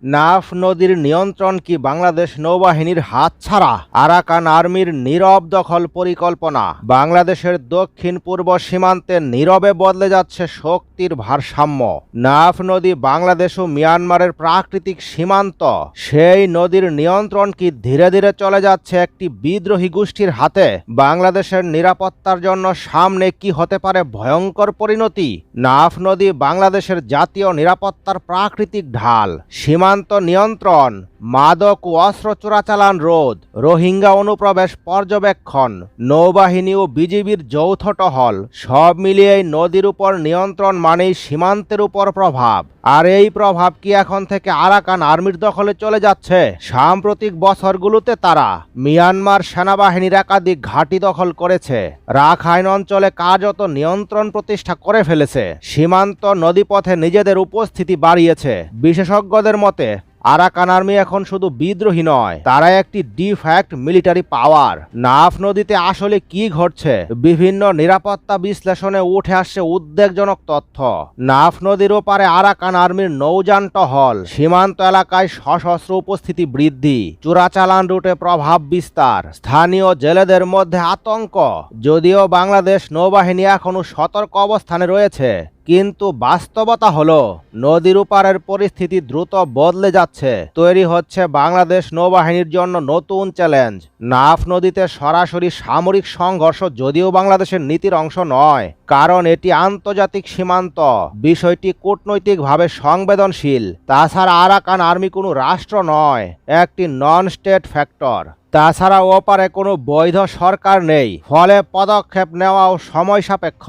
নাফ নদীর নিয়ন্ত্রণ কি বাংলাদেশ নৌবাহিনীর হাতছাড়া? আরাকান আর্মির নীরব দখল পরিকল্পনা। বাংলাদেশের দক্ষিণ পূর্ব সীমান্তে নীরবে বদলে যাচ্ছে শক্তির ভারসাম্য। নাফ নদী বাংলাদেশ ও মিয়ানমারের প্রাকৃতিক সীমান্ত। সেই নদীর নিয়ন্ত্রণ কি ধীরে ধীরে চলে যাচ্ছে একটি বিদ্রোহী গোষ্ঠীর হাতে? বাংলাদেশের নিরাপত্তার জন্য সামনে কি হতে পারে ভয়ঙ্কর পরিণতি? নাফ নদী বাংলাদেশের জাতীয় নিরাপত্তার প্রাকৃতিক ঢাল। সীমান্ত নিয়ন্ত্রণ, মাদক ও অস্ত্র চোরাচালান রোধ, রোহিঙ্গা অনুপ্রবেশ পর্যবেক্ষণ, নৌবাহিনী ও বিজিবির যৌথ টহল, সব মিলিয়ে নদীর উপর নিয়ন্ত্রণ মানেই সীমান্তের উপর প্রভাব। আর এই প্রভাব কি এখন থেকে আরাকান আর্মির দখলে চলে যাচ্ছে? সাম্প্রতিক বছরগুলোতে তারা মিয়ানমার সেনাবাহিনীর একাধিক ঘাঁটি দখল করেছে, রাখাইন অঞ্চলে কার্যত নিয়ন্ত্রণ প্রতিষ্ঠা করে ফেলেছে, সীমান্ত নদীপথে নিজেদের উপস্থিতি বাড়িয়েছে। বিশেষজ্ঞদের মতে আরাকান আর্মি এখন শুধু বিদ্রোহী নয়, তারা একটি ডিফ্যাক্ট মিলিটারি পাওয়ার। নাফ নদীতে আসলে কি ঘটছে? বিভিন্ন নিরাপত্তা বিশ্লেষণে উঠে আসছে উদ্বেগজনক তথ্য। নাফ নদীর ওপারে আরাকান আর্মির নৌযান টহল, সীমান্ত এলাকায় সশস্ত্র উপস্থিতি বৃদ্ধি, চোরাচালান রুটে প্রভাব বিস্তার, স্থানীয় জেলেদের মধ্যে আতঙ্ক। যদিও বাংলাদেশ নৌবাহিনী এখনো সতর্ক অবস্থানে রয়েছে, কিন্তু বাস্তবতা হলো নদীর ওপারের পরিস্থিতি দ্রুত বদলে যাচ্ছে। তৈরি হচ্ছে বাংলাদেশ নৌবাহিনীর জন্য নতুন চ্যালেঞ্জ। নাফ নদীতে সরাসরি সামরিক সংঘর্ষ যদিও বাংলাদেশের নীতির অংশ নয়, কারণ এটি আন্তর্জাতিক সীমান্ত। বিষয়টি কূটনৈতিকভাবে সংবেদনশীল। তাছাড়া আরাকান আর্মি কোনো রাষ্ট্র নয়, একটি নন স্টেট ফ্যাক্টর। তাছাড়া ওপারে কোনো বৈধ সরকার নেই, ফলে পদক্ষেপ নেওয়াও সময় সাপেক্ষ।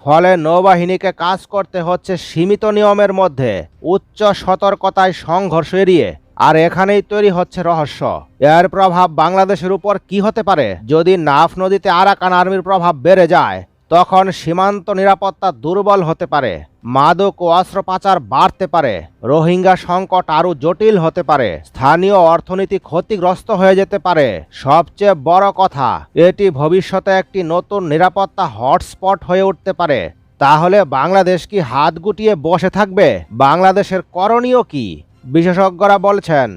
ফলে নৌবাহিনীকে কাজ করতে হচ্ছে সীমিত নিয়মের মধ্যে, উচ্চ সতর্কতায় সংঘর্ষ এড়িয়ে। আর এখানেই তৈরি হচ্ছে রহস্য। এর প্রভাব বাংলাদেশের উপর কি হতে পারে? যদি নাফ নদীতে আরাকান আর্মির প্রভাব বেড়ে যায়, তখন সীমান্ত নিরাপত্তা দুর্বল হতে পারে, মাদক ও অস্ত্র পাচার বাড়তে পারে, রোহিঙ্গা সংকট আরও জটিল হতে পারে, স্থানীয় অর্থনীতি ক্ষতিগ্রস্ত হয়ে যেতে পারে। সবচেয়ে বড় কথা, এটি ভবিষ্যতে একটি নতুন নিরাপত্তা হটস্পট হয়ে উঠতে পারে। তাহলে বাংলাদেশ কি হাত গুটিয়ে বসে থাকবে? বাংলাদেশের করণীয় কি? বিশেষজ্ঞরা বলছেন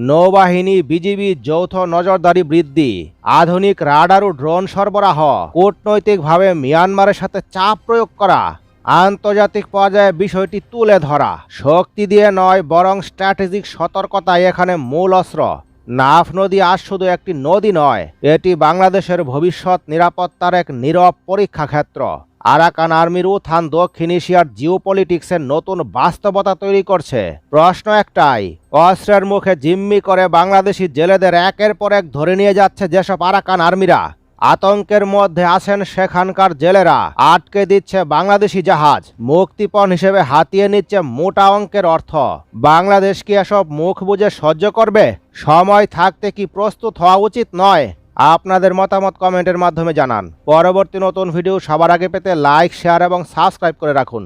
নৌবাহিনী বিজিবি যৌথ নজরদারি বৃদ্ধি, আধুনিক রাডার ও ড্রোন সরবরাহ, কূটনৈতিকভাবে মিয়ানমারের সাথে চাপ প্রয়োগ করা, আন্তর্জাতিক পর্যায়ে বিষয়টি তুলে ধরা। শক্তি দিয়ে নয়, বরং স্ট্র্যাটেজিক সতর্কতাই এখানে মূল অস্ত্র। নাফ নদী আজ শুধু একটি নদী নয়, এটি বাংলাদেশের ভবিষ্যৎ নিরাপত্তার এক নীরব পরীক্ষা ক্ষেত্র। আরাকান আর্মির উত্থান দক্ষিণ এশিয়ার জিওপলিটিক্সের নতুন বাস্তবতা তৈরি করছে। প্রশ্ন একটাই, অস্ত্রের মুখে জিম্মি করে বাংলাদেশি জেলেদের একের পর এক ধরে নিয়ে যাচ্ছে যেসব আরাকান আর্মিরা। আতঙ্কের মধ্যে আছেন সেখানকার জেলেরা, আটকে দিচ্ছে বাংলাদেশি জাহাজ, মুক্তিপণ হিসেবে হাতিয়ে নিচ্ছে মোটা অঙ্কের অর্থ। বাংলাদেশ কি এসব মুখ বুজে সহ্য করবে? সময় থাকতে কি প্রস্তুত হওয়া উচিত নয়? আপনাদের মতামত কমেন্টের মাধ্যমে জানান। পরবর্তী নতুন ভিডিও সবার আগে পেতে লাইক, শেয়ার এবং সাবস্ক্রাইব করে রাখুন।